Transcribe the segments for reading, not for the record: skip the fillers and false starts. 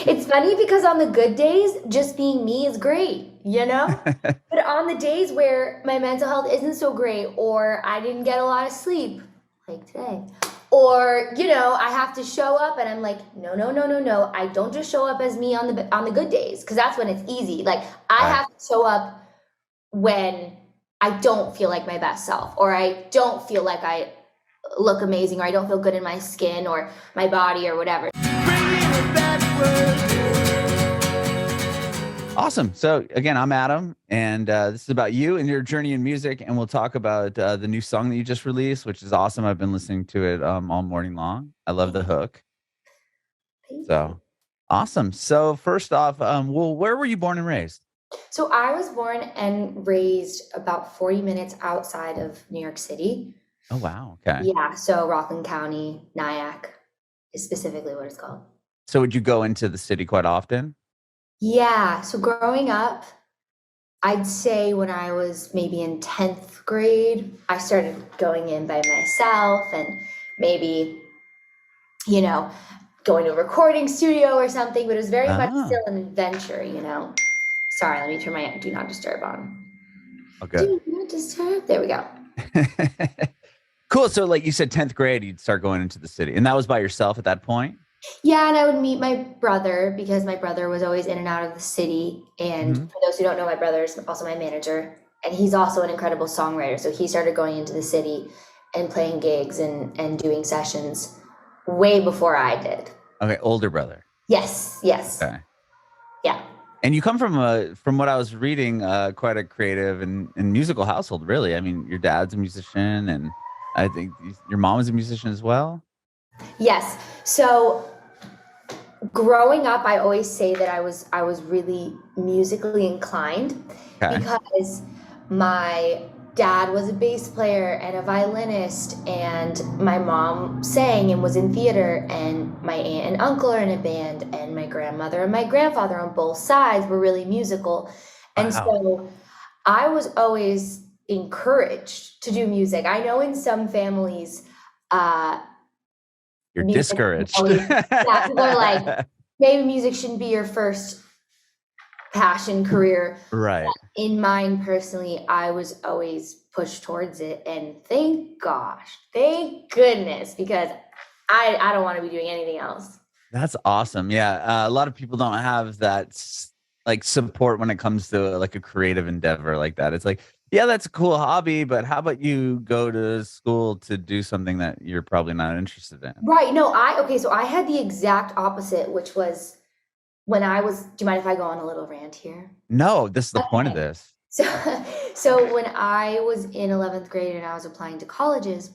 It's funny because on the good days, just being me is great, you know? But on the days where my mental health isn't so great, or I didn't get a lot of sleep, like today, or I have to show up, and I'm like, no, no, no, no, no. I don't just show up as me on the good days, because that's when it's easy. Like I Right. have to show up when I don't feel like my best self, or I don't feel like I look amazing, or I don't feel good in my skin or my body or whatever. Awesome. So again, I'm Adam, and this is about you and your journey in music, and we'll talk about the new song that you just released, which is awesome. I've been listening to it all morning long. I love the hook. Thank you. So awesome. So first off, well, where were you born and raised? So I was born and raised about 40 minutes outside of New York City. Oh wow. Okay. Yeah, so Rockland County, Nyack is specifically what it's called. So would you go into the city quite often? Yeah, so growing up, I'd say when I was maybe in 10th grade, I started going in by myself and maybe, you know, going to a recording studio or something, but it was very much Ah, still an adventure. Sorry, let me turn my do not disturb on. oh, good. Do not disturb. There we go. Cool. So, like you said, 10th grade, you'd start going into the city, and that was by yourself at that point. Yeah, and I would meet my brother because my brother was always in and out of the city. And Hmm. for those who don't know, my brother is also my manager, and he's also an incredible songwriter. So he started going into the city and playing gigs and doing sessions way before I did. Okay, older brother. Yes, yes, Okay. yeah. And you come from what I was reading, quite a creative and musical household, really. I mean, your dad's a musician, and I think your mom is a musician as well. Yes. So growing up, I always say that I was really musically inclined Okay. because my dad was a bass player and a violinist, and my mom sang and was in theater, and my aunt and uncle are in a band, and my grandmother and my grandfather on both sides were really musical. And Wow. so I was always encouraged to do music. I know in some families, uh, You're music discouraged. always, yeah, people are like, maybe music shouldn't be your first passion career. Right. In mine personally, I was always pushed towards it, and thank goodness, because I don't want to be doing anything else. That's awesome. Yeah. A lot of people don't have that like support when it comes to like a creative endeavor like that. It's like, yeah, that's a cool hobby, but how about you go to school to do something that you're probably not interested in? Right. No, so I had the exact opposite, which was when I was, do you mind if I go on a little rant here? No, this is the point of Okay. this. So, so when I was in 11th grade and I was applying to colleges,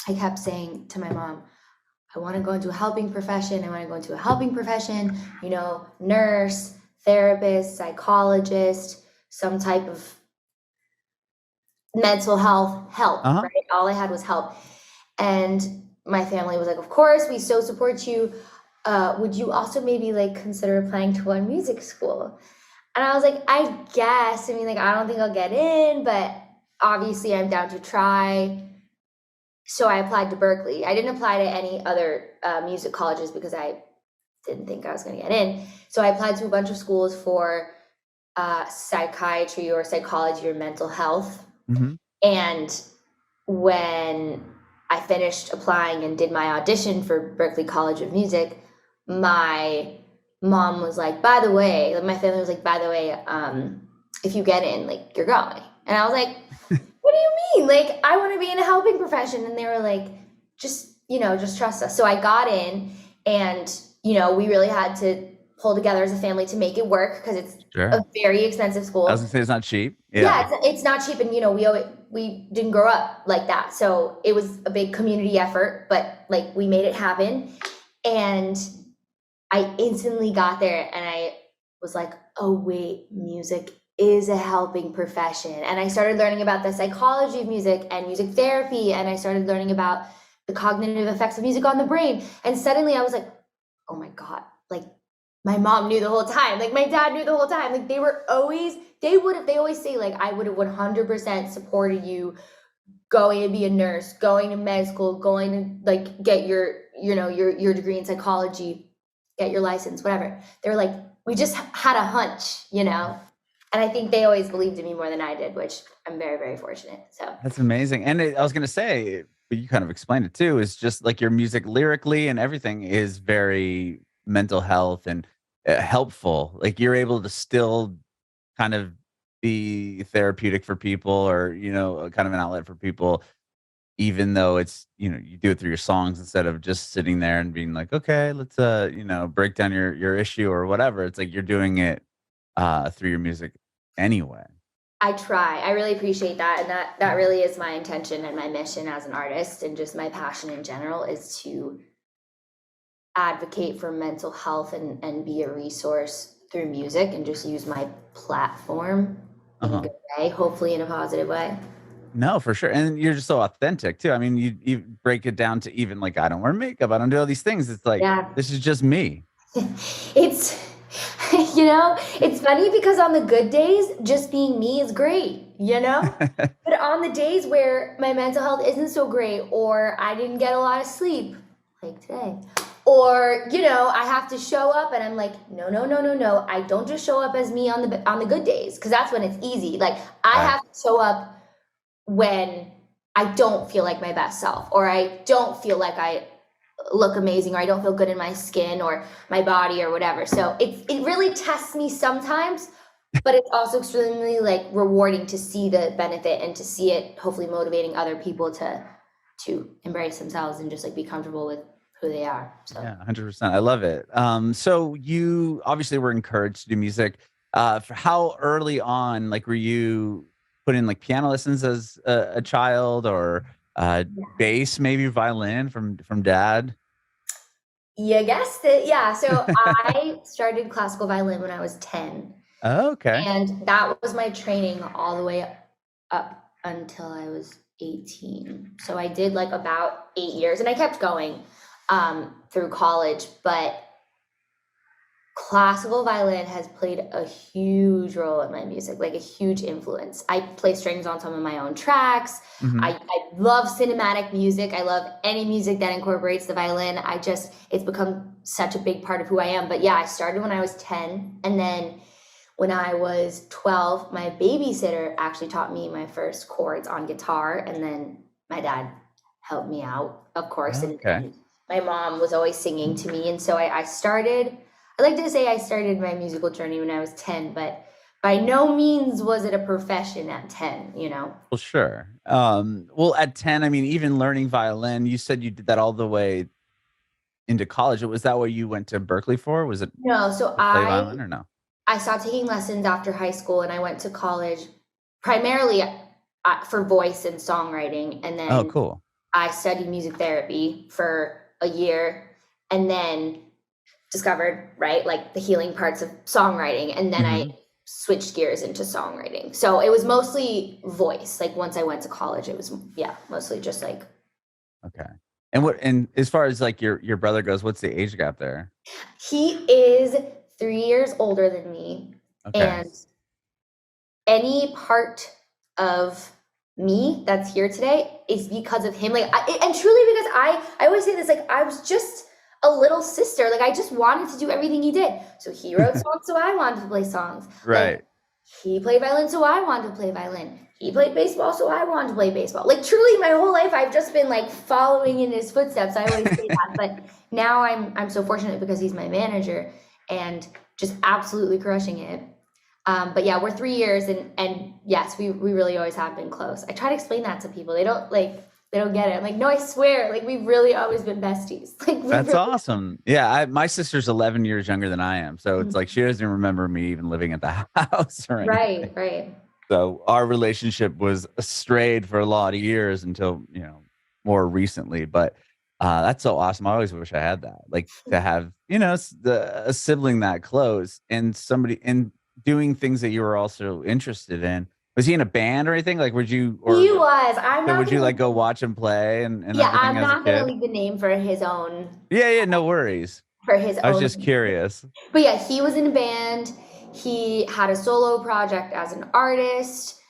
I kept saying to my mom, I want to go into a helping profession. I want to go into a helping profession, nurse, therapist, psychologist, some type of mental health help, Uh-huh. right? All I had was help. And my family was like, of course, we so support you. Would you also maybe like consider applying to one music school? And I was like, I guess. I mean, like, I don't think I'll get in, but obviously I'm down to try. So I applied to Berkeley. I didn't apply to any other music colleges because I didn't think I was going to get in. So I applied to a bunch of schools for psychiatry or psychology or mental health. Hmm. And when I finished applying and did my audition for Berklee College of Music, my mom was like, by the way, like my family was like, by the way, if you get in, like you're going. And I was like, what do you mean? Like, I want to be in a helping profession. And they were like, just trust us. So I got in, and, we really had to pull together as a family to make it work because it's a Sure. very expensive I was school. gonna say it's not cheap. Yeah. Yeah, it's not cheap. And, we didn't grow up like that. So it was a big community effort, but like we made it happen. And I instantly got there and I was like, oh, wait, music is a helping profession. And I started learning about the psychology of music and music therapy. And I started learning about the cognitive effects of music on the brain. And suddenly I was like, oh my God, like my mom knew the whole time. Like my dad knew the whole time. Like they always say, like, I would have 100% supported you going to be a nurse, going to med school, going to like get your degree in psychology. get your license, whatever. They were like, we just had a hunch, you know? And I think they always believed in me more than I did, which I'm very, very fortunate. So That's amazing. And I was gonna say, but you kind of explained it too, is just like your music lyrically and everything is very mental health and helpful. Like you're able to still kind of be therapeutic for people, or kind of an outlet for people, even though it's you do it through your songs instead of just sitting there and being like, okay, let's break down your issue or whatever. It's like you're doing it through your music anyway. I try. I really appreciate that. And that really is my intention and my mission as an artist, and just my passion in general is to advocate for mental health and be a resource through music, and just use my platform in a Uh-huh. good way, hopefully in a positive way. No, for sure. And you're just so authentic too. I mean, you break it down to even like, I don't wear makeup, I don't do all these things. It's like, Yeah. this is just me. It's, it's funny because on the good days, just being me is great, you know? But on the days where my mental health isn't so great, or I didn't get a lot of sleep, like today, or, I have to show up and I'm like, no, no, no, no, no. I don't just show up as me on the good days, because that's when it's easy. Like, I Right. have to show up when I don't feel like my best self, or I don't feel like I look amazing, or I don't feel good in my skin or my body or whatever. So it really tests me sometimes, but it's also extremely like rewarding to see the benefit and to see it hopefully motivating other people to embrace themselves and just like be comfortable with who they are. So Yeah, 100%. I love it. So you obviously were encouraged to do music. For how early on, like, were you put in like piano lessons as a child, or yeah. bass, maybe violin from dad? You guessed it. Yeah. So I started classical violin when I was 10. Oh, okay. And that was my training all the way up until I was 18. So I did like about 8 years, and I kept going through college. But classical violin has played a huge role in my music, like a huge influence. I play strings on some of my own tracks. Hmm. I love cinematic music. I love any music that incorporates the violin. It's become such a big part of who I am. But yeah, I started when I was 10. And then when I was 12, my babysitter actually taught me my first chords on guitar. And then my dad helped me out, of course. Okay. And my mom was always singing to me. And so I like to say I started my musical journey when I was 10, but by no means was it a profession at 10. Well, sure. Well, at 10, I mean, even learning violin, you said you did that all the way into college. Was that what you went to Berkeley for? Was it No, so to play violin or no? I stopped taking lessons after high school, and I went to college primarily for voice and songwriting. And Oh, then cool. I studied music therapy for a year, and then discovered, right, like the healing parts of songwriting. And then I Hmm. switched gears into songwriting. So it was mostly voice. Like once I went to college, it was, yeah, mostly just like, Okay. And as far as like your brother goes, what's the age gap there? he is 3 years older than me. Okay. And any part of me that's here today is because of him. Like, and truly because I always say this, like, I was just a little sister. Like, I just wanted to do everything he did. So he wrote songs, so I wanted to play songs. Like, Right. he played violin, so I wanted to play violin. He played baseball, so I wanted to play baseball. Like, truly, my whole life, I've just been like following in his footsteps. I always say that, but now I'm so fortunate because he's my manager and just absolutely crushing it. But yeah, we're 3 years, and yes, we really always have been close. I try to explain that to people. They don't get it. I'm like, no, I swear, like we've really always been besties. Like we That's really. awesome. Yeah, my sister's 11 years younger than I am, so it's like she doesn't remember me even living at the house or Right, anything. right. So our relationship was strayed for a lot of years until, more recently. But that's so awesome. I always wish I had that. Like to have, a sibling that close and somebody and doing things that you were also interested in. Was he in a band or anything? Like would you He or was. I'm so not would you gonna. like go watch him play and Yeah, everything I'm as a not gonna kid? leave the name for his own. Yeah, yeah, no worries. For his I was own. just curious. But yeah, he was in a band. He had a solo project as an artist,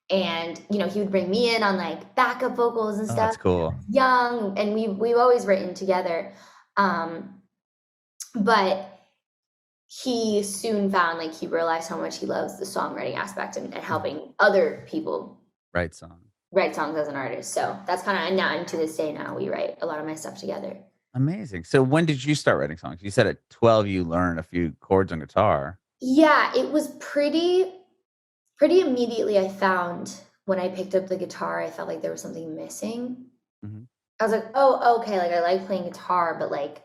and he would bring me in on like backup vocals and Oh, stuff. that's cool. Young, and we've always written together. Um, But he soon found, like, he realized how much he loves the songwriting aspect and helping other people Right song. write songs as an artist. So that's kind of, and now, and to this day now, we write a lot of my stuff together. Amazing. So when did you start writing songs? You said at 12 you learned a few chords on guitar. Yeah, it was pretty immediately. I found when I picked up the guitar, I felt like there was something missing. Mhm. I was like, oh, okay, like, I like playing guitar, but, like,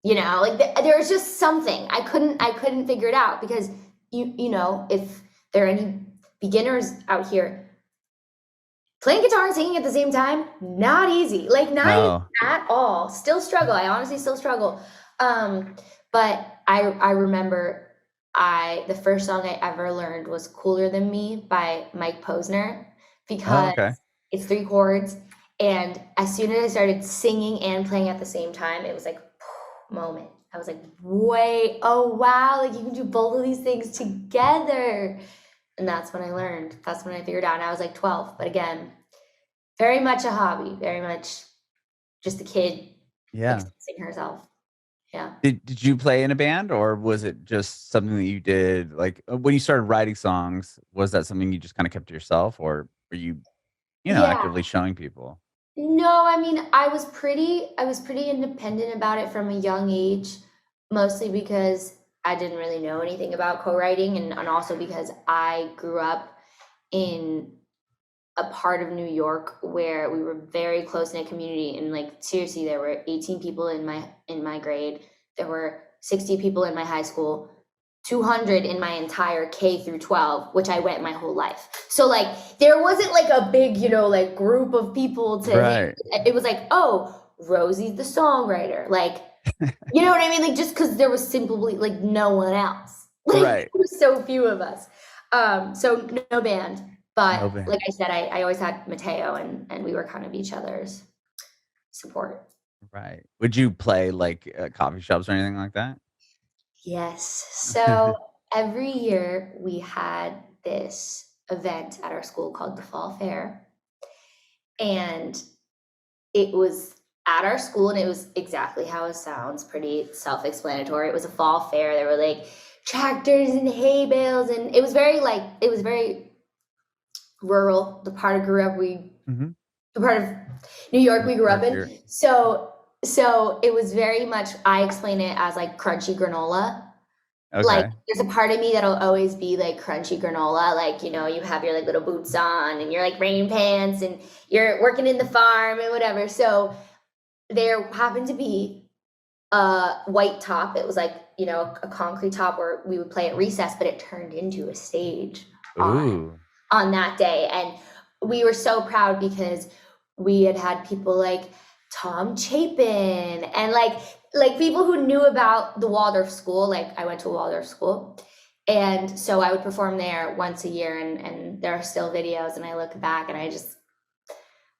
you know, like, there was just something. I couldn't figure it out, because you know, if there are any beginners out here, playing guitar and singing at the same time, not easy. Like, not No. easy at all. Still struggle. I honestly still struggle. But I remember the first song I ever learned was Cooler Than Me by Mike Posner, Oh, because okay. it's 3 chords. And as soon as I started singing and playing at the same time, it was like, moment. I was like, wait, oh wow, like, you can do both of these things together. And that's when I learned. That's when I figured out. And I was like 12. But again, very much a hobby, very much just a kid Yeah. expressing herself. Yeah. Did you play in a band, or was it just something that you did? Like when you started writing songs, was that something you just kind of kept to yourself, or were you, Yeah. actively showing people? No, I mean, I was pretty independent about it from a young age, mostly because I didn't really know anything about co-writing, and also because I grew up in a part of New York where we were very close-knit community, and, like, seriously, there were 18 people in my grade. There were 60 people in my high school, 200 in my entire K through 12, which I went my whole life. So, like, there wasn't, like, a big, like, group of people to Right. it was like, oh, Rosie's the songwriter. Like, you know what I mean? Like, just because there was simply, like, no one else. Like, Right. there were so few of us. So no band. But No band. like I said, I always had Mateo, and we were kind of each other's support. Right. Would you play like coffee shops or anything like that? Yes. So every year we had this event at our school called the Fall Fair. And it was at our school, and it was exactly how it sounds, pretty self-explanatory. It was a fall fair. There were, like, tractors and hay bales, and it was very rural. The part of the part of New York we grew up in. So it was very much, I explain it as, like, crunchy granola. Like, Okay. there's a part of me that'll always be like crunchy granola. Like, you have your, like, little boots on, and you're, like, rain pants, and you're working in the farm and whatever. So there happened to be a white top. It was like, a concrete top where we would play at recess, but it turned into a stage Ooh. on that day. And we were so proud because we had people like Tom Chapin, and like people who knew about the Waldorf school. Like, I went to a Waldorf school, and so I would perform there once a year, and there are still videos, and I look back and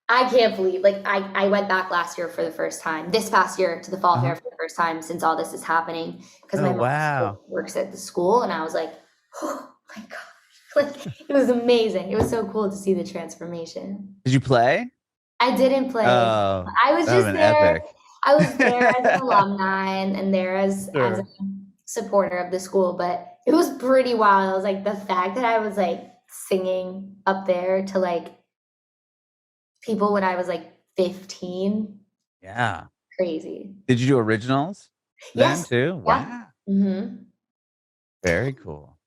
I can't believe, like, I went back this past year to the fall fair for the first time since all this is happening, because my mom still works at the school, and I was like, oh my gosh, like, it was amazing. It was so cool to see the transformation. Did you play? I didn't play. Oh, I was that would've just been there. epic. I was there as an alumni, and there as Sure. a supporter of the school, but it was pretty wild. I was like, the fact that I was, like, singing up there to, like, people when I was, like, 15. Yeah. Crazy. Did you do originals then Yes. too? Yeah. Wow. Very cool.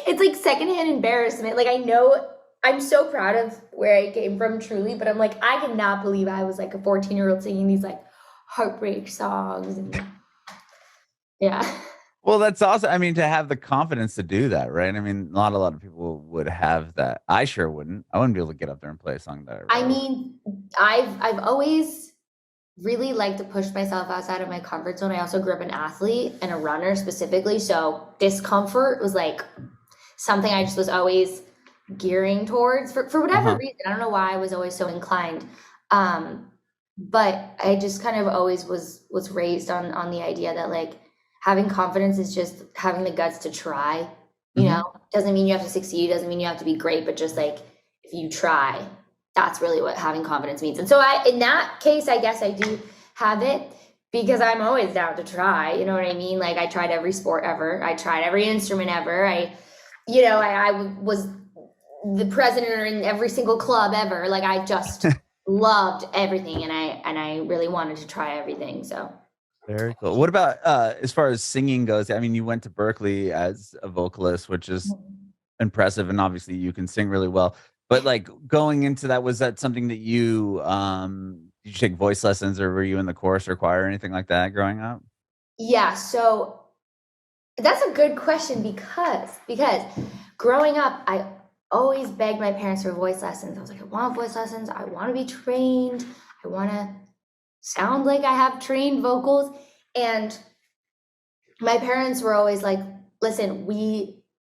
It's like secondhand embarrassment. Like, I know I'm so proud of where I came from, truly, but I'm like, I cannot believe I was, like, a 14-year-old singing these, like, heartbreak songs. And yeah. Well, that's awesome. I mean, to have the confidence to do that, right? I mean, not a lot of people would have that. I sure wouldn't. I wouldn't be able to get up there and play a song that I I wrote. mean, I've always really liked to push myself outside of my comfort zone. I also grew up an athlete and a runner specifically, so discomfort was, like, something I just was always gearing towards for whatever reason. I don't know why I was always so inclined. But I just kind of always was raised on the idea that, like, having confidence is just having the guts to try. Doesn't mean you have to succeed, doesn't mean you have to be great, but just, like, if you try, that's really what having confidence means. And so in that case, I guess I do have it. because I'm always down to try, you know what I mean? Like I tried every sport ever. I tried every instrument ever. I was the president in every single club ever. Like I just loved everything, and I really wanted to try everything. So Very cool. What about as far as singing goes? I mean, you went to Berkeley as a vocalist, which is impressive, and obviously you can sing really well. But like going into that, was that something that you did you take voice lessons, or were you in the chorus or choir or anything like that growing up? yeah, so that's a good question because growing up, I always begged my parents for voice lessons. I was like, I want voice lessons. I want to be trained. I want to sound like I have trained vocals. And my parents were always like, listen,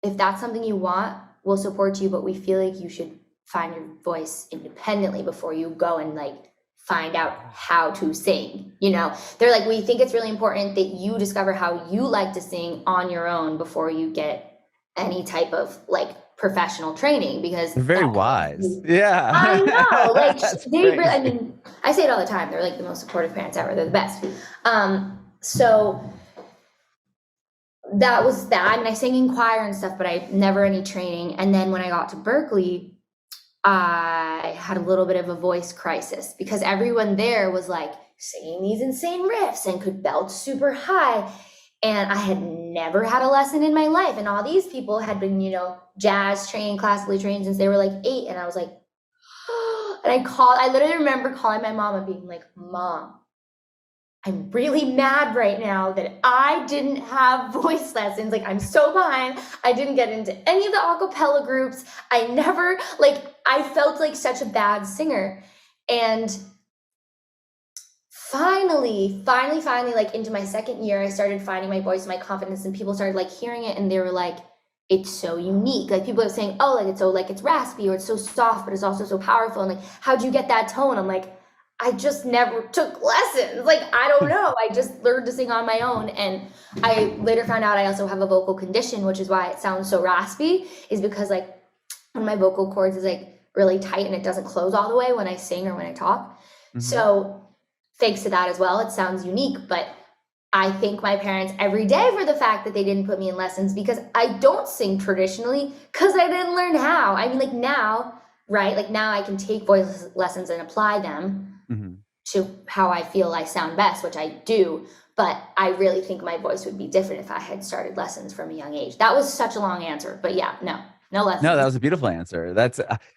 if that's something you want, we'll support you, but we feel like you should find your voice independently before you go and like find out how to sing. They're like, we think it's really important that you discover how you like to sing on your own before you get any type of like professional training, because They're very wise. Yeah. I know, like That's they really, I crazy. mean, I say it all the time. They're like the most supportive parents ever. They're the best. So that was that. I mean, I sang in choir and stuff, but I never any training. And then when I got to Berkeley, I had a little bit of a voice crisis because everyone there was like singing these insane riffs and could belt super high. And I had never had a lesson in my life. And all these people had been, jazz trained, classically trained since they were like 8. And I was like, and I literally remember calling my mom and being like, Mom, I'm really mad right now that I didn't have voice lessons. Like, I'm so behind. I didn't get into any of the a cappella groups. I felt like such a bad singer. And finally, like into my second year, I started finding my voice, my confidence, and people started like hearing it, and they were like, it's so unique. Like people are saying, oh, like it's so like it's raspy, or it's so soft, but it's also so powerful. And like, how'd you get that tone? I'm like, I just never took lessons. Like, I don't know. I just learned to sing on my own. And I later found out I also have a vocal condition, which is why it sounds so raspy, is because like one of my vocal cords is like really tight and it doesn't close all the way when I sing or when I talk. Mhm. So thanks to that as well, it sounds unique. But I thank my parents every day for the fact that they didn't put me in lessons, because I don't sing traditionally because I didn't learn how. I mean, like now, right? Like now I can take voice lessons and apply them to how I feel I sound best, which I do. But I really think my voice would be different if I had started lessons from a young age. That was such a long answer, but yeah, no lessons. No, that was a beautiful answer.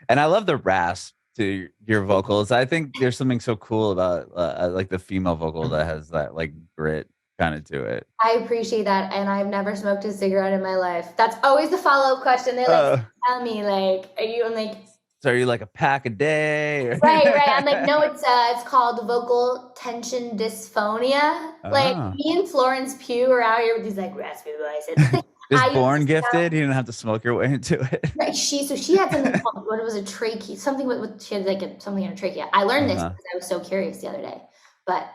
And I love the rasp to your vocals. I think there's something so cool about like the female vocal that has that like grit kind of to it. I appreciate that, and I've never smoked a cigarette in my life. That's always the follow-up question. They're like, tell me, like, are you? I'm like, so are you like a pack a day? Or right. I'm like, no, it's called vocal tension dysphonia. Like me and Florence Pugh are out here with these like raspy voices. Just born gifted. You didn't have to smoke your way into it. Right. She had something called, what was a trachea, something with she had like something in her trachea. I learned this because I was so curious the other day. But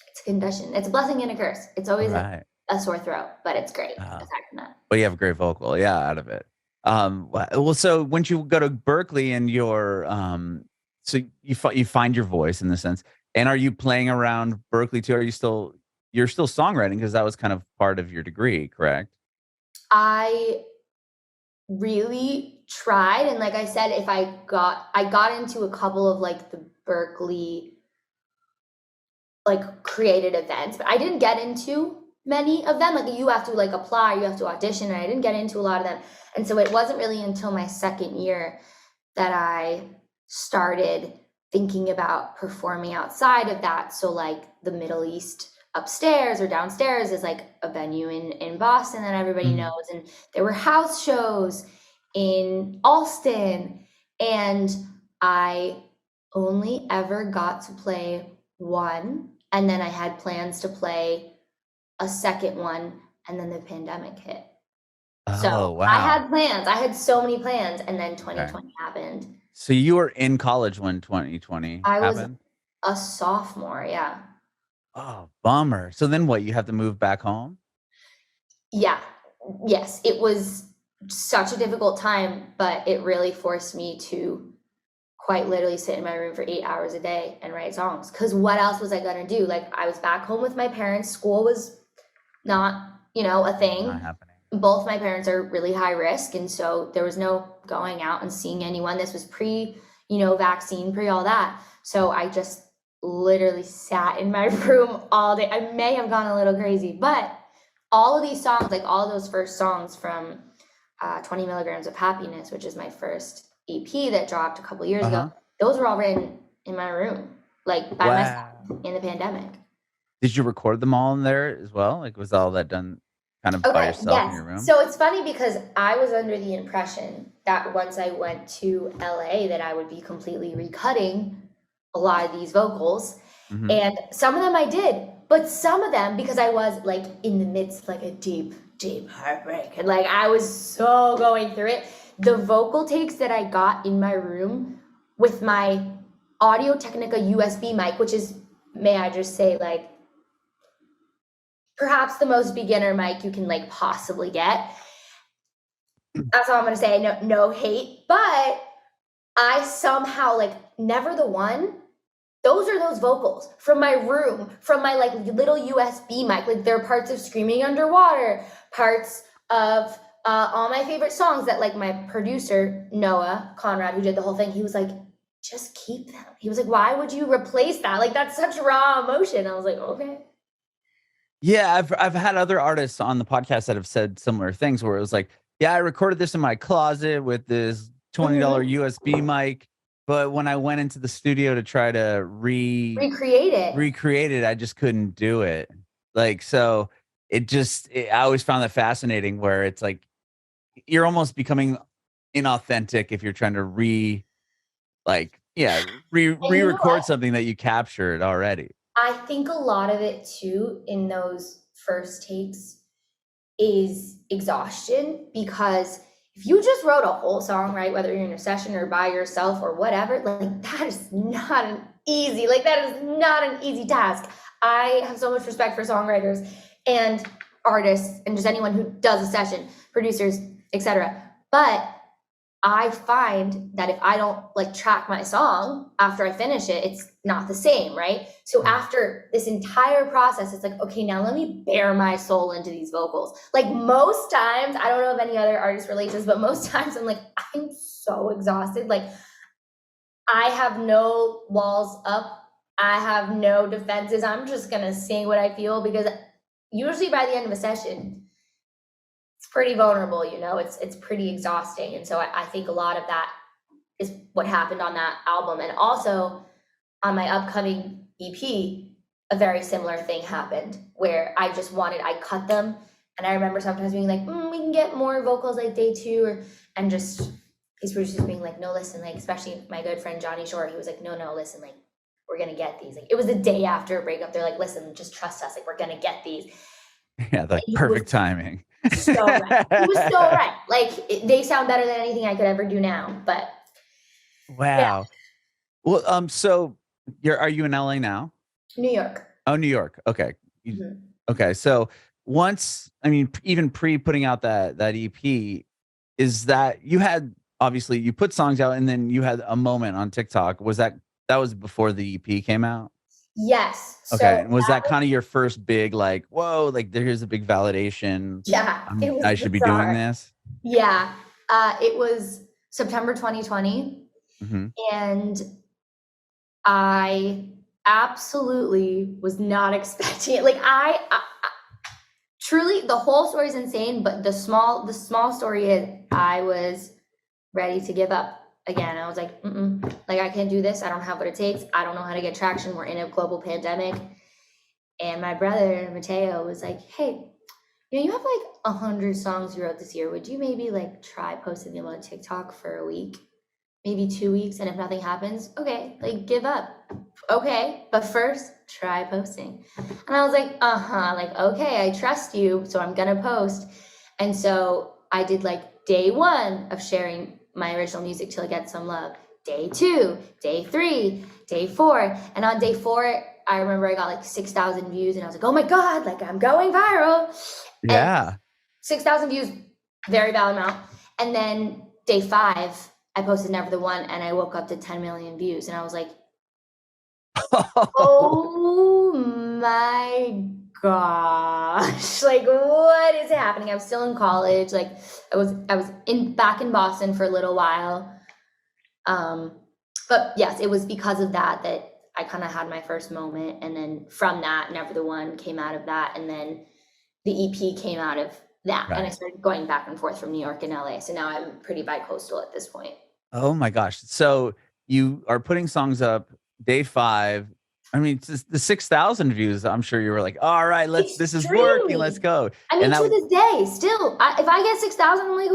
it's a condition. It's a blessing and a curse. It's always a sore throat, but it's great. Aside from that. But you have a great vocal, out of it. Well, so once you go to Berkeley and you're so you find your voice in the sense, and are you playing around Berkeley too? You're still songwriting, because that was kind of part of your degree, correct? I really tried, and like I said, I got into a couple of like the Berkeley like created events, but I didn't get into many of them. Like you have to like apply, you have to audition, and I didn't get into a lot of them. And so it wasn't really until my second year that I started thinking about performing outside of that. So like the Middle East upstairs or downstairs is like a venue in Boston that everybody knows. And there were house shows in Alston, and I only ever got to play one. And then I had plans to play a second one, and then the pandemic hit. So wow. I had plans. I had so many plans, and then 2020 happened. So you were in college when 2020 happened? I was a sophomore, yeah. Oh, bummer. So then what? You have to move back home? Yeah. Yes. It was such a difficult time, but it really forced me to quite literally sit in my room for 8 hours a day and write songs. Because what else was I gonna do? Like, I was back home with my parents. School was not, a thing. Not happening. Both my parents are really high risk, and so there was no going out and seeing anyone. This was pre, vaccine, pre all that. So I just literally sat in my room all day. I may have gone a little crazy, but all of these songs, like all of those first songs from 20 Milligrams of Happiness, which is my first EP that dropped a couple years ago, those were all written in my room, like by myself in the pandemic. Did you record them all in there as well? Like, was all that done kind of by yourself in your room? So it's funny because I was under the impression that once I went to LA that I would be completely recutting a lot of these vocals. And some of them I did, but some of them, because I was like in the midst of like a deep heartbreak, and like I was so going through it, the vocal takes that I got in my room with my Audio Technica USB mic, which is, may I just say, like perhaps the most beginner mic you can like possibly get. That's all I'm gonna say. No hate, but I somehow like never the one. Those are those vocals from my room, from my like little USB mic. Like there are parts of Screaming Underwater, parts of all my favorite songs that like my producer, Noah Conrad, who did the whole thing, he was like, just keep them. He was like, why would you replace that? Like that's such raw emotion. I was like, okay. Yeah, I've had other artists on the podcast that have said similar things where it was like, yeah, I recorded this in my closet with this $20 USB mic, but when I went into the studio to try to recreate it, I just couldn't do it. Like, so I always found that fascinating where it's like you're almost becoming inauthentic if you're trying to re-record something that you captured already. I think a lot of it too in those first takes is exhaustion, because if you just wrote a whole song, right, whether you're in a session or by yourself or whatever, like that is not an easy task. I have so much respect for songwriters and artists and just anyone who does a session, producers, etc. But I find that if I don't like track my song after I finish it, it's not the same, right? So after this entire process, it's like, okay, now let me bare my soul into these vocals. Like most times, I don't know if any other artist relates to this, but most times I'm like, I'm so exhausted. Like I have no walls up. I have no defenses. I'm just gonna sing what I feel, because usually by the end of a session, it's pretty vulnerable, it's pretty exhausting. And so I think a lot of that is what happened on that album. And also on my upcoming EP, a very similar thing happened where I cut them. And I remember sometimes being like, we can get more vocals like day 2, and just these producers being like, no, listen, like, especially my good friend Johnny Shore, he was like, no, listen, like, we're gonna get these. Like, it was the day after a breakup. They're like, listen, just trust us, like, we're gonna get these. Yeah, like perfect timing. So right. He was so right. Like they sound better than anything I could ever do now. But wow. Yeah. Well, so are you in LA now? New York. Oh, New York. Okay. Okay. So even putting out that EP, is that obviously you put songs out and then you had a moment on TikTok. That was before the EP came out? Yes. Okay. And was that kind of your first big, like, whoa, like here's a big validation? Yeah. I should be doing this? Yeah. It was September 2020. And I absolutely was not expecting it. Like I truly, the whole story is insane, but the small story is I was ready to give up. Again, I was like, like I can't do this. I don't have what it takes. I don't know how to get traction. We're in a global pandemic. And my brother, Mateo, was like, hey, you have like 100 songs you wrote this year. Would you maybe like try posting them on TikTok for a week, maybe 2 weeks? And if nothing happens, okay, like give up. Okay, but first try posting. And I was like, like, okay, I trust you. So I'm gonna post. And so I did like day 1 of sharing my original music till I get some love. Day 2, day 3, day 4. And on day 4, I remember I got like 6,000 views and I was like, oh my God, like I'm going viral. Yeah. 6,000 views, very valid amount. And then day 5, I posted Never the One and I woke up to 10 million views and I was like, oh my gosh, like what is happening? I was still in college. Like I was back in Boston for a little while. But yes, it was because of that I kind of had my first moment. And then from that, Never the One came out of that. And then the EP came out of that. Right. And I started going back and forth from New York and LA. So now I'm pretty bi-coastal at this point. Oh my gosh. So you are putting songs up day 5. I mean, it's the 6,000 views. I'm sure you were like, all right, this is working. Let's go. I mean, to this day, still, if I get 6,000, I'm like,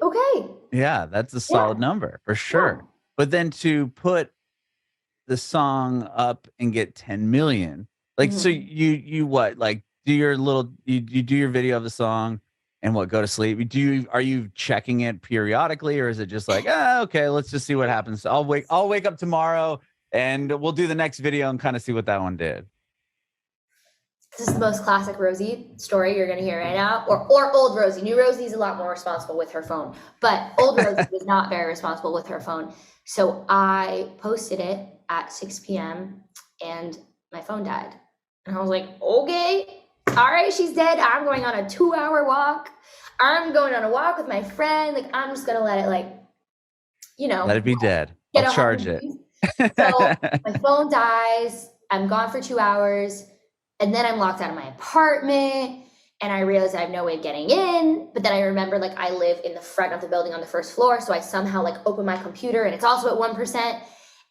okay. Yeah, that's a solid number for sure. Yeah. But then to put the song up and get 10 million, like, so you what, like do your you do your video of the song and what, go to sleep? Are you checking it periodically, or is it just like, okay, let's just see what happens. I'll wake up tomorrow and we'll do the next video and kind of see what that one did. This is the most classic Rosie story you're going to hear right now, or old Rosie. New Rosie's a lot more responsible with her phone, but old Rosie was not very responsible with her phone. So I posted it at 6 p.m. and my phone died. And I was like, okay, all right, she's dead. I'm going on a 2-hour walk. I'm going on a walk with my friend. Like, I'm just going to let it, like, let it be dead. I'll charge it. So my phone dies. I'm gone for 2 hours. And then I'm locked out of my apartment. And I realized I have no way of getting in. But then I remember, like, I live in the front of the building on the first floor. So I somehow, like, open my computer and it's also at 1%.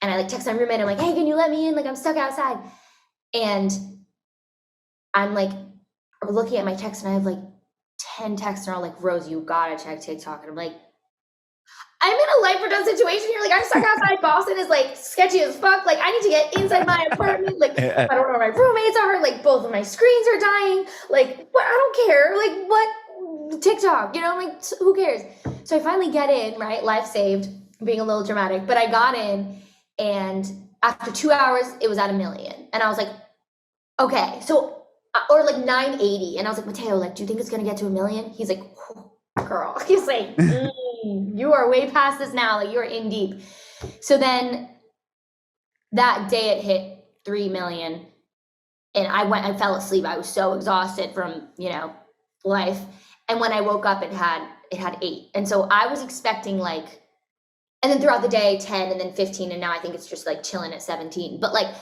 And I, like, text my roommate. I'm like, hey, can you let me in? Like, I'm stuck outside. And I'm, like, looking at my texts and I have, like, 10 texts and are like, Rose, you gotta check TikTok. And I'm like, I'm in a life or death situation here. Like, I'm stuck outside. Boston is, like, sketchy as fuck. Like, I need to get inside my apartment. Like, I don't know where my roommates are. Like, both of my screens are dying. Like, what? I don't care. Like, what? TikTok, like, who cares? So I finally get in, right? Life saved. I'm being a little dramatic. But I got in, and after 2 hours, it was at 1 million. And I was like, okay. So, or like 980. And I was like, Mateo, like, do you think it's going to get to 1 million? He's like, oh, girl. He's like, you are way past this now. Like, you're in deep. So then that day it hit 3 million and I fell asleep. I was so exhausted from, life. And when I woke up, it had 8. And so I was expecting, like, and then throughout the day, 10 and then 15. And now I think it's just like chilling at 17, but like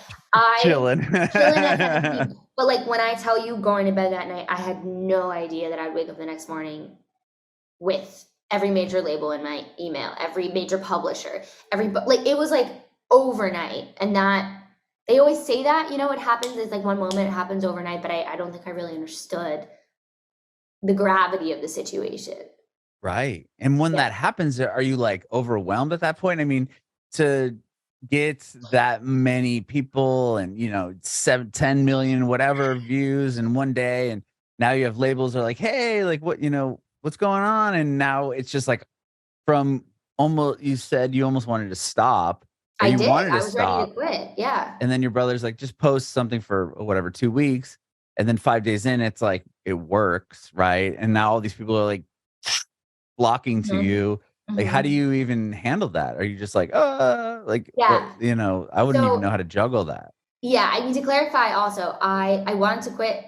chilling at 17. But like, when I tell you going to bed that night, I had no idea that I'd wake up the next morning with every major label in my email, every major publisher, like, it was like overnight. And that, they always say that, it happens, it's like one moment, it happens overnight, but I don't think I really understood the gravity of the situation. Right. And when that happens, are you like overwhelmed at that point? I mean, to get that many people and, 10 million, whatever views in one day. And now you have labels are like, hey, like what, what's going on? And now it's just like from almost, you said you almost wanted to stop. I did. I was ready to quit. Yeah. And then your brother's like, just post something for whatever, 2 weeks. And then 5 days in, it's like, it works. Right. And now all these people are like flocking to you. Like, how do you even handle that? Are you just like, like, I wouldn't even know how to juggle that. Yeah. I need to clarify also, I wanted to quit.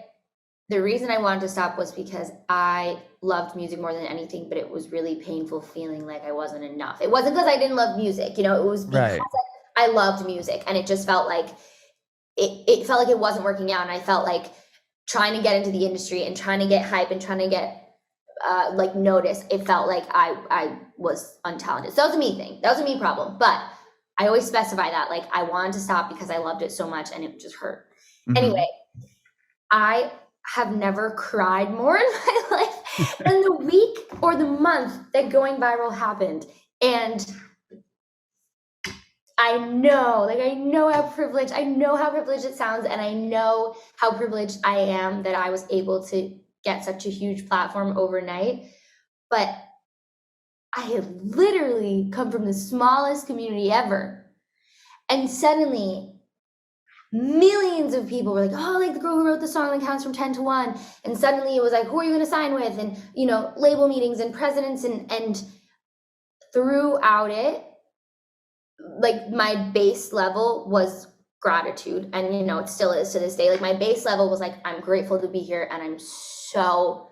The reason I wanted to stop was because I loved music more than anything, but it was really painful feeling like I wasn't enough. It wasn't because I didn't love music, it was because I loved music, and it just felt like it felt like it wasn't working out. And I felt like trying to get into the industry and trying to get hype and trying to get like noticed, it felt like I was untalented. So that was a me thing. That was a me problem. But I always specify that, like, I wanted to stop because I loved it so much and it just hurt. Anyway, I have never cried more in my life than the week or the month that Going Viral happened. And I know how privileged it sounds. And I know how privileged I am that I was able to get such a huge platform overnight. But I had literally come from the smallest community ever. And suddenly millions of people were like, oh, like the girl who wrote the song that counts from 10 to 1. And suddenly it was like, who are you going to sign with? And, label meetings and presidents and throughout it, like my base level was gratitude, and you know it still is to this day. Like my base level was like, I'm grateful to be here, and I'm so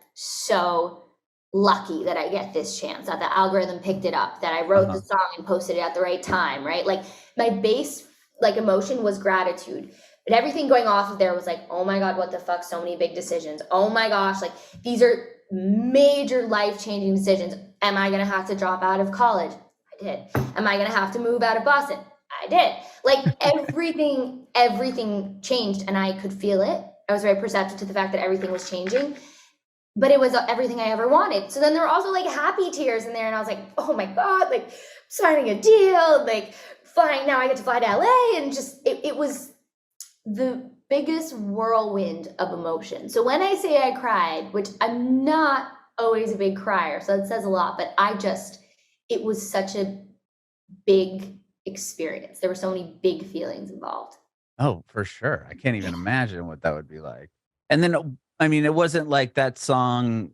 lucky that I get this chance, that the algorithm picked it up, that I wrote the song and posted it at the right time, right? Like my base like emotion was gratitude. But everything going off of there was like, oh my God, what the fuck, so many big decisions. Oh my gosh, like these are major life-changing decisions. Am I gonna have to drop out of college? I did. Am I gonna have to move out of Boston? I did. Like everything changed, and I could feel it. I was very perceptive to the fact that everything was changing, but it was everything I ever wanted. So then there were also like happy tears in there, and I was like, oh my God, like signing a deal, like flying, now I get to fly to LA, and just it was the biggest whirlwind of emotion. So when I say I cried, which I'm not always a big crier, so that says a lot, but it was such a big experience. There were so many big feelings involved. Oh, for sure. I can't even imagine what that would be like. And then, I mean, it wasn't like that song,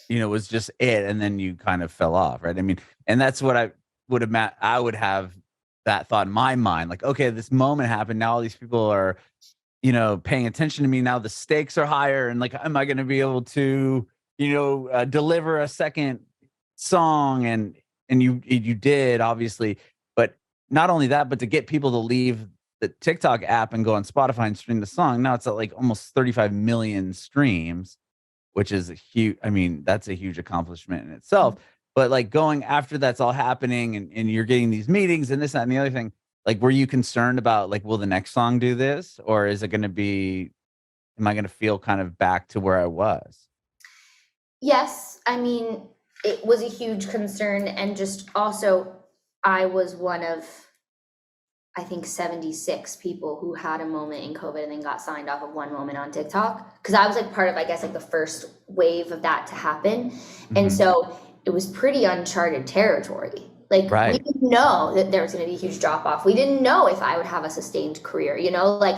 was just it, and then you kind of fell off, right? I mean, and that's what I would have, I would have that thought in my mind, like, okay, this moment happened. Now all these people are, paying attention to me. Now the stakes are higher, and like, am I going to be able to, deliver a second song? And you did, obviously, but not only that, but to get people to leave the TikTok app and go on Spotify and stream the song. Now it's at like almost 35 million streams, which is a huge, I mean, that's a huge accomplishment in itself. But like going after that's all happening, and you're getting these meetings and this, that, and the other thing, like, were you concerned about like, will the next song do this? Or is it going to be, am I going to feel kind of back to where I was? Yes. I mean, it was a huge concern. And just also, I was one of, I think 76 people who had a moment in COVID and then got signed off of one moment on TikTok. Cause I was like part of, I guess, like the first wave of that to happen. And so it was pretty uncharted territory. Like we didn't know that there was going to be a huge drop off. We didn't know if I would have a sustained career, like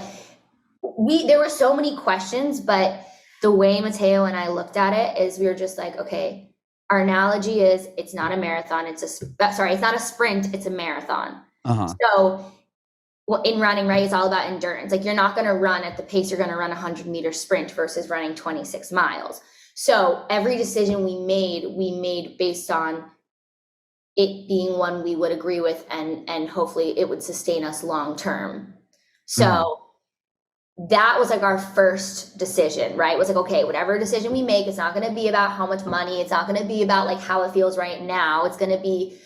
there were so many questions, but the way Mateo and I looked at it is we were just like, okay, our analogy is it's not a marathon. It's not a sprint. It's a marathon. So in running, right, it's all about endurance. Like you're not going to run at the pace you're going to run a 100-meter sprint versus running 26 miles. So every decision we made based on it being one we would agree with, and hopefully it would sustain us long term. So that was like our first decision, right? It was like, okay, whatever decision we make, it's not going to be about how much money. It's not going to be about like how it feels right now. It's going to be,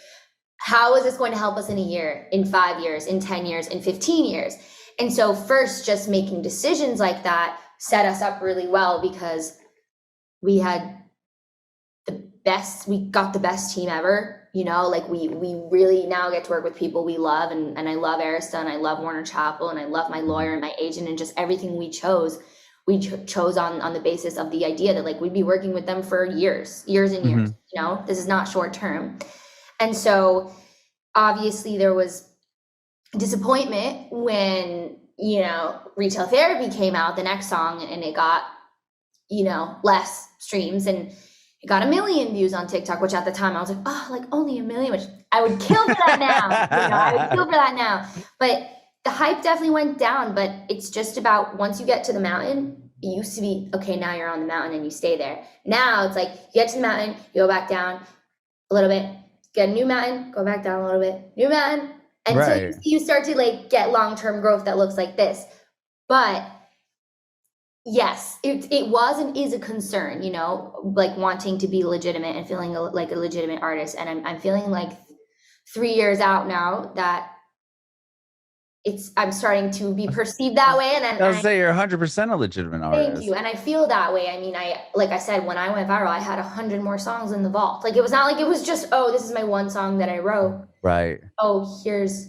how is this going to help us in a year, in 5 years, in 10 years, in 15 years? And so first, just making decisions like that set us up really well, because we got the best team ever. Like we really now get to work with people we love, and I love Arista, and I love Warner Chappell, and I love my lawyer and my agent, and just everything we chose on the basis of the idea that like we'd be working with them for years and years. This is not short term. And so obviously there was disappointment when, Retail Therapy came out, the next song, and it got, less streams, and it got 1 million views on TikTok, which at the time I was like, oh, like only 1 million, which I would kill for that now. I would kill for that now. But the hype definitely went down. But it's just about, once you get to the mountain, it used to be, okay, now you're on the mountain and you stay there. Now it's like, you get to the mountain, you go back down a little bit, get a new mountain, go back down a little bit, new mountain, until you start to like get long-term growth that looks like this. But yes, it was and is a concern, like wanting to be legitimate and feeling like a legitimate artist. And I'm feeling like 3 years out now that I'm starting to be perceived that way. And I'll say you're 100% a legitimate artist. Thank you. And I feel that way. I mean, like I said, when I went viral, I had 100 more songs in the vault. Like it was not like it was just, oh, this is my one song that I wrote. Right. Oh, here's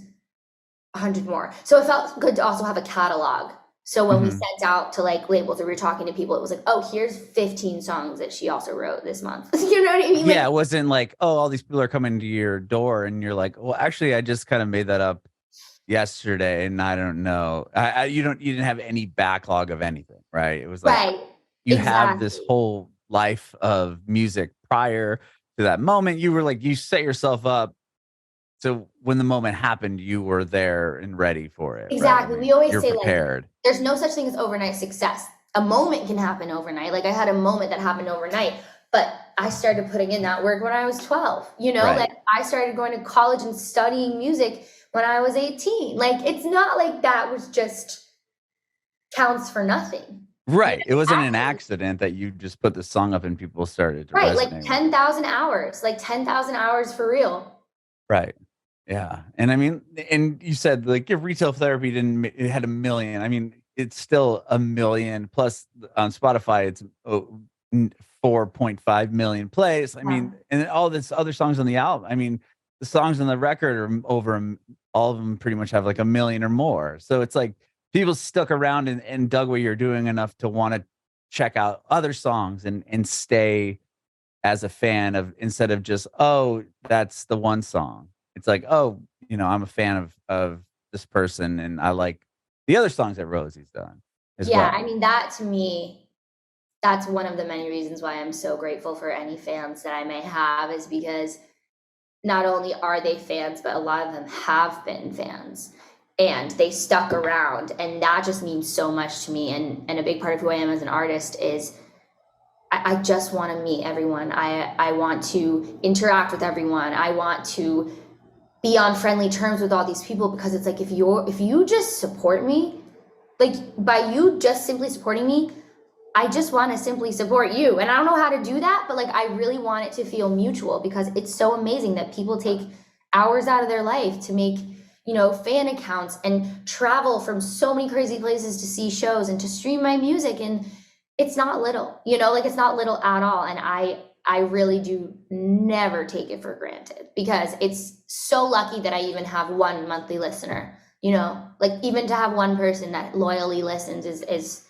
100 more. So it felt good to also have a catalog. So when we sent out to like labels, or we were talking to people, it was like, oh, here's 15 songs that she also wrote this month. You know what I mean? Yeah, it wasn't like, oh, all these people are coming to your door, and you're like, well, actually, I just kind of made that up yesterday, and I don't know. You didn't have any backlog of anything, right? It was like you have this whole life of music prior to that moment. You were like, you set yourself up So when the moment happened, you were there and ready for it. Exactly. Right? We always You're say prepared. like, there's no such thing as overnight success. A moment can happen overnight. Like I had a moment that happened overnight, but I started putting in that work when I was 12, you know, Right. like I started going to college and studying music when I was 18. Like, it's not like that was just counts for nothing. Right. It wasn't an accident that you just put the song up and people started to Right. resonate. Like 10,000 hours, like 10,000 hours for real. Right. Yeah. And I mean, and you said like your retail therapy it had 1 million. I mean, it's still 1 million plus on Spotify. It's 4.5 million plays. I mean, and all this other songs on the album. I mean, the songs on the record are all of them pretty much have like 1 million or more. So it's like people stuck around and dug what you're doing enough to want to check out other songs and stay as a fan of, instead of just, oh, that's the one song. It's like, oh, I'm a fan of this person and I like the other songs that Rosie's done as well. I mean, that to me, that's one of the many reasons why I'm so grateful for any fans that I may have, is because not only are they fans, but a lot of them have been fans and they stuck around. And that just means so much to me. And a big part of who I am as an artist is I just want to meet everyone. I want to interact with everyone. I want to be on friendly terms with all these people, because it's like, if you just support me, like by you just simply supporting me, I just want to simply support you. And I don't know how to do that, but like, I really want it to feel mutual, because it's so amazing that people take hours out of their life to make, fan accounts and travel from so many crazy places to see shows and to stream my music. And it's not little, like it's not little at all. And I really do never take it for granted, because it's so lucky that I even have one monthly listener, like even to have one person that loyally listens is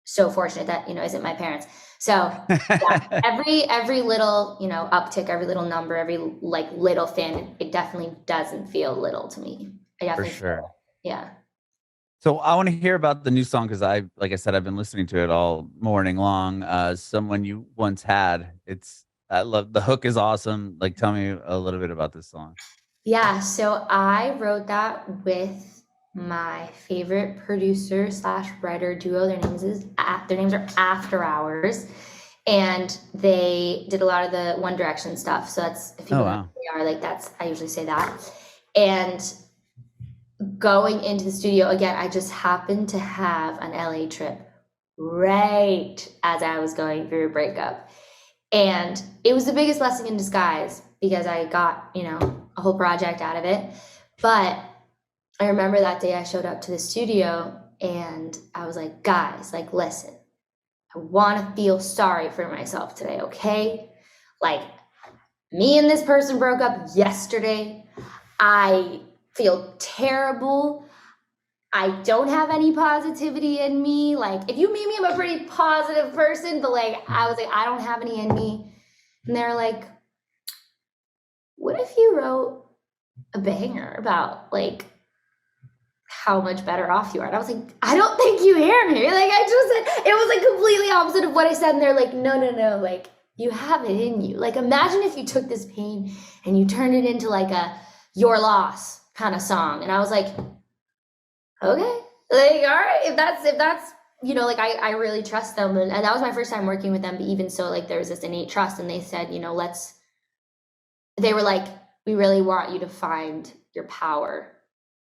so fortunate. That, isn't my parents. So yeah, every little, uptick, every little number, every like little fan, it definitely doesn't feel little to me. I definitely For sure. feel it. Yeah. So I want to hear about the new song, because like I said, I've been listening to it all morning long. Someone You Once Had. I love the hook is awesome. Like, tell me a little bit about this song. Yeah, so I wrote that with my favorite producer / writer duo. Their names are After Hours, and they did a lot of the One Direction stuff. So that's, if you know who they are, like I usually say that. And going into the studio again, I just happened to have an LA trip right as I was going through a breakup. And it was the biggest blessing in disguise, because I got, a whole project out of it. But I remember that day I showed up to the studio and I was like, guys, like, listen, I want to feel sorry for myself today, okay? Like, me and this person broke up yesterday. I feel terrible. I don't have any positivity in me. Like, if you meet me, I'm a pretty positive person, but like, I was like, I don't have any in me. And they're like, what if you wrote a banger about like how much better off you are? And I was like, I don't think you hear me. Like, I just said, it was like completely opposite of what I said. And they're like, no, like, you have it in you. Like, imagine if you took this pain and you turned it into like a Your Loss kind of song. And I was like, okay, like, all right, if that's, like, I really trust them. And that was my first time working with them. But even so, like, there was this innate trust. And they said, they were like, we really want you to find your power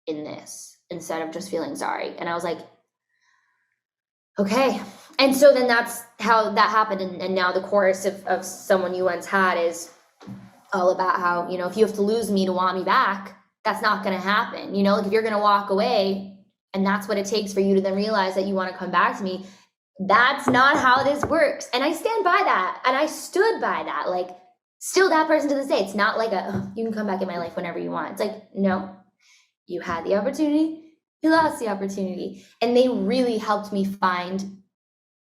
in this instead of just feeling sorry. And I was like, okay. And so then that's how that happened. And now the chorus of Someone You Once Had is all about how, if you have to lose me to want me back, that's not going to happen. Like, if you're going to walk away and that's what it takes for you to then realize that you want to come back to me, that's not how this works. And I stand by that. And I stood by that. Like, still that person to this day. It's not like you can come back in my life whenever you want. It's like, no, you had the opportunity, you lost the opportunity. And they really helped me find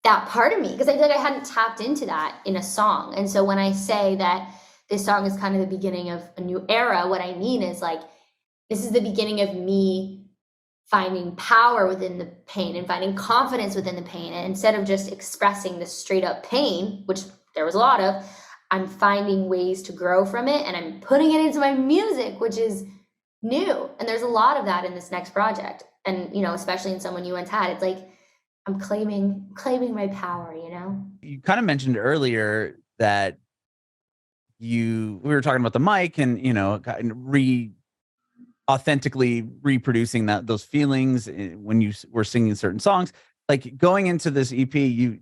that part of me, because I feel like I hadn't tapped into that in a song. And so when I say that this song is kind of the beginning of a new era, what I mean is like, this is the beginning of me finding power within the pain and finding confidence within the pain. And instead of just expressing the straight up pain, which there was a lot of, I'm finding ways to grow from it, and I'm putting it into my music, which is new. And there's a lot of that in this next project. And, you know, especially in Someone You Once Had, it's like I'm claiming my power, you know? You kind of mentioned earlier that we were talking about the mic and, you know, authentically reproducing those feelings when you were singing certain songs. Like going into this EP, you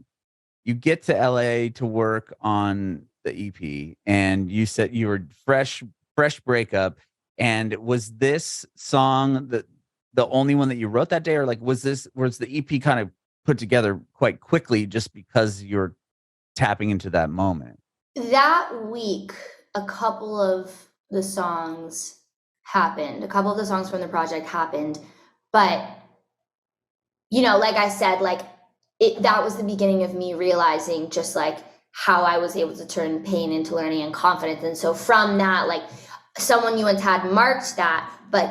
get to LA to work on the EP, and you said you were fresh breakup. And was this song the only one that you wrote that day, or like was the EP kind of put together quite quickly just because you're tapping into that moment? That week, a couple of the songs happened. A couple of the songs from the project happened, but you know, like I said, like that was the beginning of me realizing just like how I was able to turn pain into learning and confidence. And so from that, like Someone You Once Had marked that, but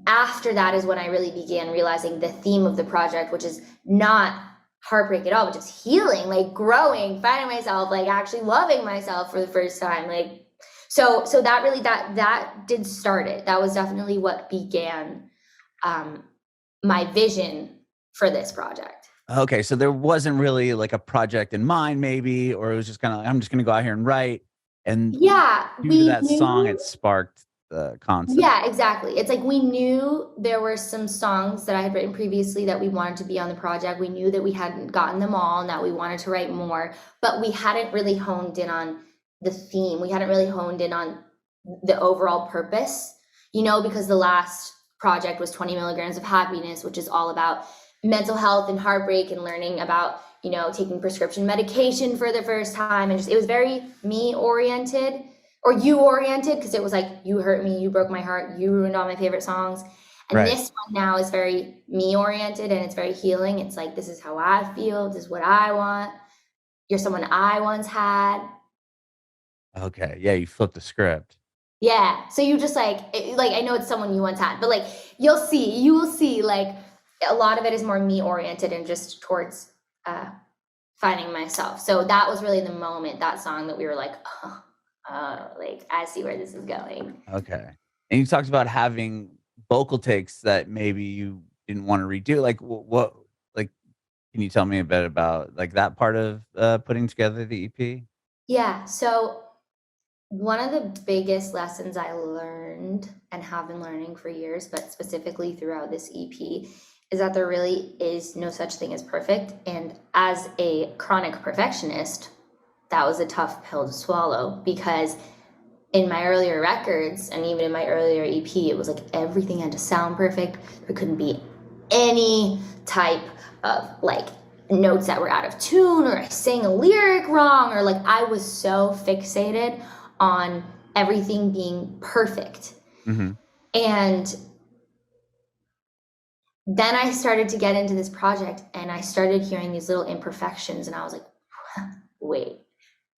after that is when I really began realizing the theme of the project, which is not heartbreak at all, but just healing, like growing, finding myself, like actually loving myself for the first time. Like, so that really, that did start it. That was definitely what began my vision for this project. Okay, so there wasn't really like a project in mind, maybe, or it was just kind of like, I'm just going to go out here and write. And yeah, due to that song, it sparked the concept. Yeah, exactly. It's like we knew there were some songs that I had written previously that we wanted to be on the project. We knew that we hadn't gotten them all and that we wanted to write more, but we hadn't really honed in on the theme. We hadn't really honed in on the overall purpose, you know, because the last project was 20 Milligrams of Happiness, which is all about mental health and heartbreak and learning about, you know, taking prescription medication for the first time. And just, it was very me oriented or you oriented, because it was like, you hurt me, you broke my heart, you ruined all my favorite songs. And Right. This one now is very me oriented and it's very healing. It's like, this is how I feel. This is what I want. You're someone I once had. Okay. Yeah. You flipped the script. Yeah. So you just like I know it's someone you once had, but like, you will see like a lot of it is more me oriented and just towards finding myself. So that was really the moment, that song, that we were like, like I see where this is going. Okay. And you talked about having vocal takes that maybe you didn't want to redo. Like what like, can you tell me a bit about like that part of putting together the EP? Yeah. So one of the biggest lessons I learned and have been learning for years, but specifically throughout this EP, is that there really is no such thing as perfect. And as a chronic perfectionist, that was a tough pill to swallow, because in my earlier records and even in my earlier EP, it was like everything had to sound perfect. There couldn't be any type of like notes that were out of tune, or I sang a lyric wrong, or like I was so fixated on everything being perfect. Mm-hmm. And then I started to get into this project and I started hearing these little imperfections and I was like, wait,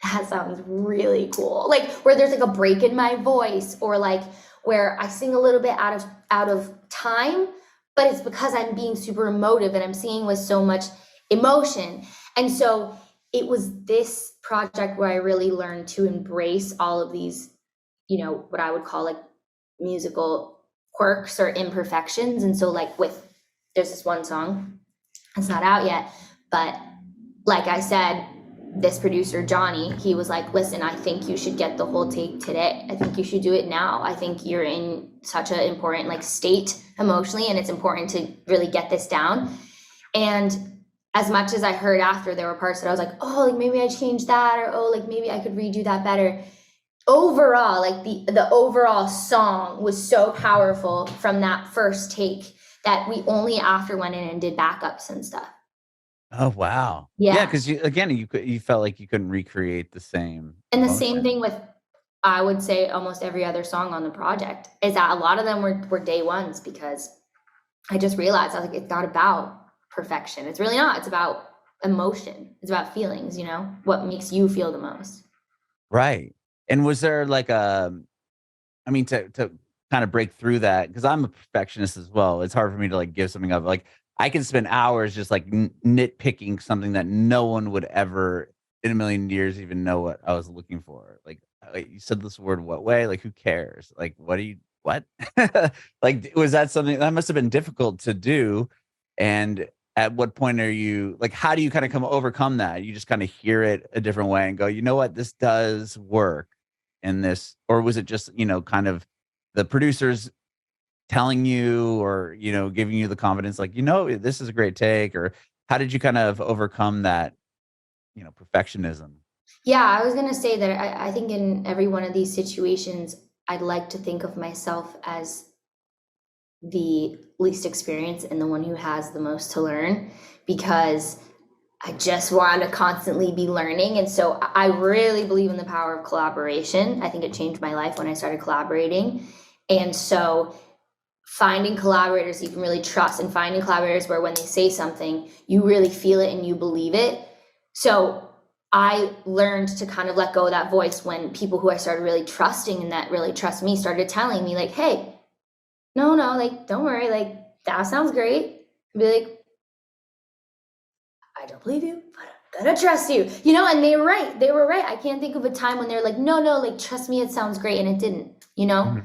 that sounds really cool. Like where there's like a break in my voice, or like where I sing a little bit out of time, but it's because I'm being super emotive and I'm singing with so much emotion. And so it was this project where I really learned to embrace all of these, you know, what I would call like musical quirks or imperfections. And so like there's this one song, it's not out yet, but like I said, this producer, Johnny, he was like, listen, I think you should get the whole take today. I think you should do it now. I think you're in such an important like state emotionally, and it's important to really get this down. And as much as I heard after, there were parts that I was like, oh, like maybe I changed that, or oh, like maybe I could redo that better. Overall, like the overall song was so powerful from that first take that we only after went in and did backups and stuff. Oh wow. Yeah, because you felt like you couldn't recreate the same. And the emotion. same thing with, I would say, almost every other song on the project, is that a lot of them were day ones, because I just realized I was like, it's not about perfection. It's really not. It's about emotion. It's about feelings, you know, what makes you feel the most. Right. And was there like to kind of break through that, because I'm a perfectionist as well. It's hard for me to like give something up. Like I can spend hours just like nitpicking something that no one would ever in a million years even know what I was looking for. Like you said this word, what way? Like, who cares? Like, what do you, what? Like, was that something that must have been difficult to do? And at what point are you like, how do you kind of overcome that? You just kind of hear it a different way and go, you know what, this does work in this, or was it just, kind of the producers telling you or, giving you the confidence, like, this is a great take, or how did you kind of overcome that, perfectionism? Yeah, I was gonna say that I think in every one of these situations, I'd like to think of myself as the least experienced and the one who has the most to learn, because I just want to constantly be learning. And so I really believe in the power of collaboration. I think it changed my life when I started collaborating. And so finding collaborators you can really trust, and finding collaborators where when they say something, you really feel it and you believe it. So I learned to kind of let go of that voice when people who I started really trusting and that really trust me started telling me like, hey, no, like, don't worry, like, that sounds great. I'd be like, I don't believe you, but I'm gonna trust you, and they were right. They were right. I can't think of a time when they're like, no, like, trust me, it sounds great, and it didn't. Mhm.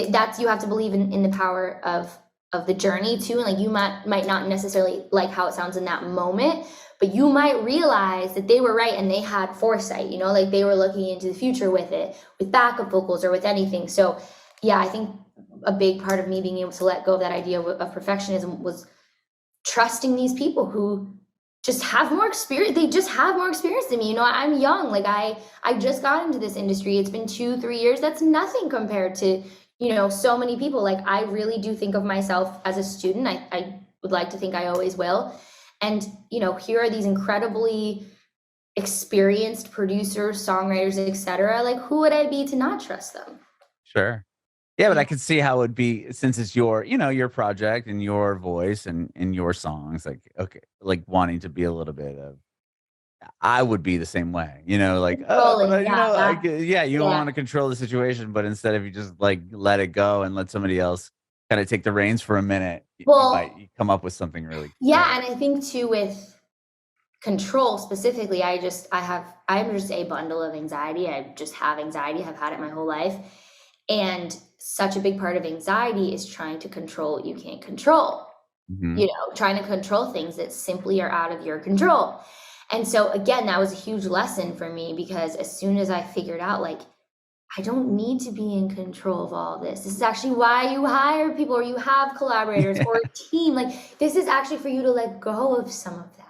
That's, you have to believe in the power of the journey too. And like, you might not necessarily like how it sounds in that moment, but you might realize that they were right and they had foresight, like they were looking into the future with it, with backup vocals or with anything. So yeah, I think a big part of me being able to let go of that idea of perfectionism was trusting these people who just have more experience. They just have more experience than me. I'm young. Like I just got into this industry. It's been 2-3 years. That's nothing compared to, so many people. Like, I really do think of myself as a student. I would like to think I always will. And, here are these incredibly experienced producers, songwriters, etc. Like, who would I be to not trust them? Sure. Yeah, but Yeah. I could see how it would be, since it's your project and your voice and your songs, like, okay, like wanting to be a little bit of, I would be the same way, like, but Controlling. Yeah. yeah, you don't Yeah. want to control the situation, but instead of you just like let it go and let somebody else kind of take the reins for a minute, you come up with something really Yeah. great. And I think too, with control specifically, I'm just a bundle of anxiety. I just have anxiety. I've had it my whole life. And such a big part of anxiety is trying to control what you can't control, Mhm. trying to control things that simply are out of your control. And so again, that was a huge lesson for me, because as soon as I figured out, like, I don't need to be in control of all of this. This is actually why you hire people, or you have collaborators or a team. Like, this is actually for you to let go of some of that.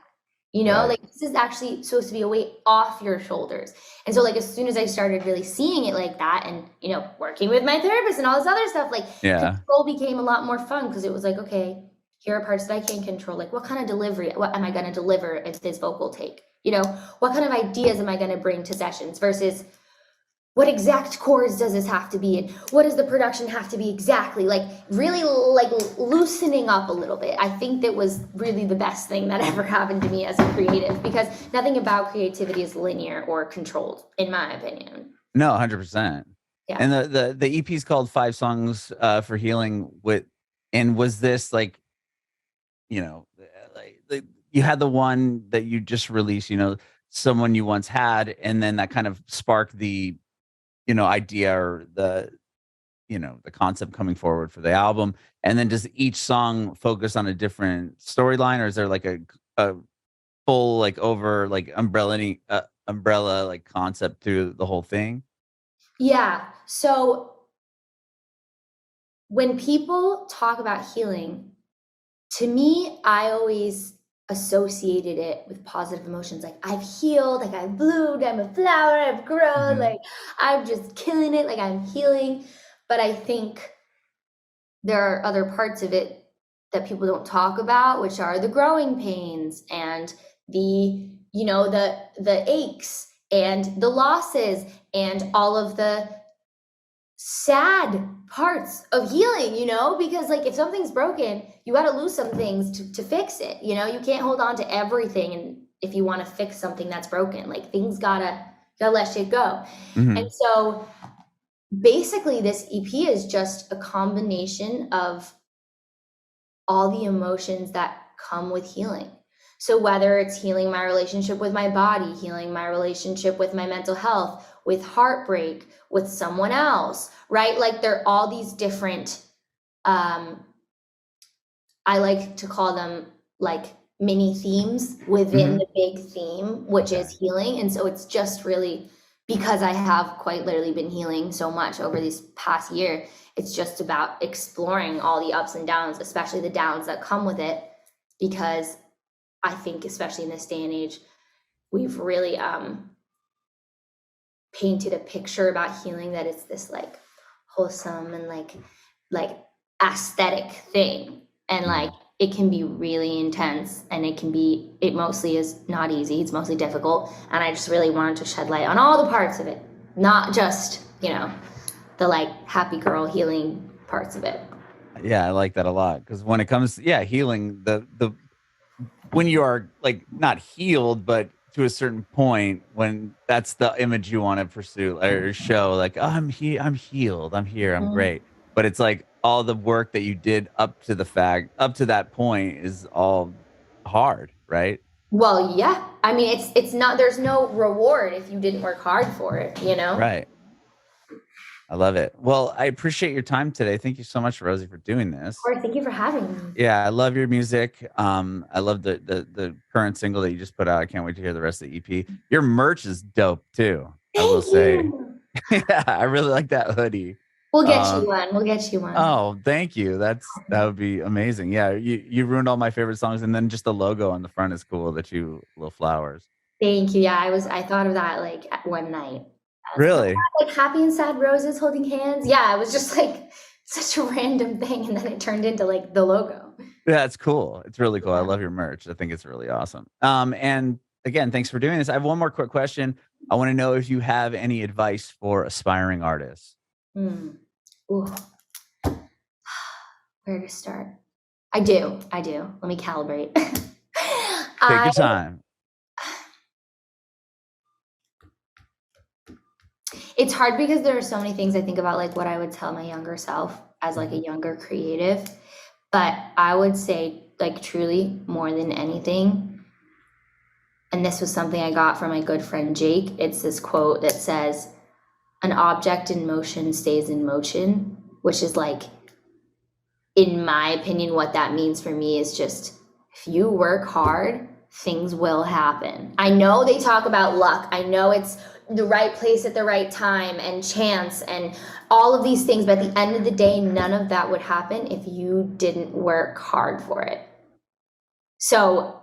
Right. Like, this is actually supposed to be a weight off your shoulders. And so, like, as soon as I started really seeing it like that, and, working with my therapist and all this other stuff, like, Yeah. control became a lot more fun, because it was like, okay, here are parts that I can control. Like, what kind of delivery, what am I going to deliver into this vocal take? What kind of ideas am I going to bring to sessions versus what exact chords does this have to be in? What does the production have to be exactly? Like, really, like, loosening up a little bit. I think that was really the best thing that ever happened to me as a creative, because nothing about creativity is linear or controlled, in my opinion. No, 100%. Yeah. And the EP is called 5 Songs for Healing. And was this like, like you had the one that you just released, someone you once had, and then that kind of sparked the, idea, or the concept coming forward for the album. And then does each song focus on a different storyline, or is there like a full, like, over, like, umbrella like concept through the whole thing? Yeah. So when people talk about healing, to me, I always associated it with positive emotions. Like, I've healed, like, I've bloomed, I'm a flower, I've grown, Mhm. like, I'm just killing it, like, I'm healing. But I think there are other parts of it that people don't talk about, which are the growing pains and the, the aches and the losses and all of the sad parts of healing, because, like, if something's broken, you got to lose some things to fix it. You can't hold on to everything. And if you want to fix something that's broken, like, things gotta let shit go. And Mhm. so basically, this EP is just a combination of all the emotions that come with healing. So whether it's healing my relationship with my body, healing my relationship with my mental health, with heartbreak, with someone else, right? Like there are all these different, I like to call them like mini themes within the big theme, which is healing. And so it's just really, because I have quite literally been healing so much over this past year, it's just about exploring all the ups and downs, especially the downs that come with it, because I think, especially in this day and age, we've really painted a picture about healing that it's this like wholesome and like aesthetic thing, and like it can be really intense, and it mostly is not easy, it's mostly difficult, and I just really wanted to shed light on all the parts of it, not just, you know, the like happy girl healing parts of it. Yeah, I like that a lot, because when it comes healing, the when you are like not healed, but to a certain point, when that's the image you want to pursue or show, like, oh, I'm healed, I'm here, I'm great. But it's like all the work that you did up to that point is all hard, right? Well, yeah, I mean, it's not, there's no reward if you didn't work hard for it, you know? Right. I love it. Well, I appreciate your time today. Thank you so much, Rosie, for doing this. Or thank you for having me. Yeah, I love your music. I love the current single that you just put out. I can't wait to hear the rest of the EP. Your merch is dope too. I will say. Yeah, I really like that hoodie. We'll get you one. We'll get you one. Oh, thank you. That would be amazing. Yeah, you ruined all my favorite songs, and then just the logo on the front is cool. The two little flowers. Thank you. Yeah, I thought of that like at one night. Really? Like happy and sad roses holding hands. Yeah, it was just like such a random thing, and then it turned into like the logo. Yeah, it's cool. It's really cool. I love your merch. I think it's really awesome. And again, thanks for doing this. I have one more quick question. I want to know if you have any advice for aspiring artists. Ooh. Where to start? I do. Let me calibrate. Take your time. It's hard because there are so many things I think about, like what I would tell my younger self as like a younger creative. But I would say, like, truly, more than anything, and this was something I got from my good friend Jake, it's this quote that says, an object in motion stays in motion, which is like, in my opinion, what that means for me is just, if you work hard, things will happen. I know they talk about luck. I know it's the right place at the right time and chance and all of these things, but at the end of the day, none of that would happen if you didn't work hard for it. So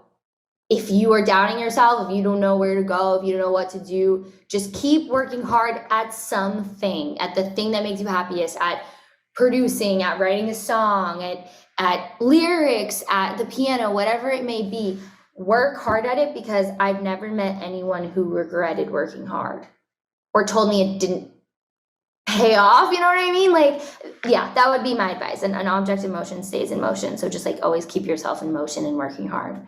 if you are doubting yourself, if you don't know where to go, if you don't know what to do, just keep working hard at something, at the thing that makes you happiest, at producing, at writing a song, at lyrics, at the piano, whatever it may be. Work hard at it, because I've never met anyone who regretted working hard or told me it didn't pay off. You know what I mean? Like, yeah, that would be my advice. And an object in motion stays in motion. So just like always keep yourself in motion and working hard.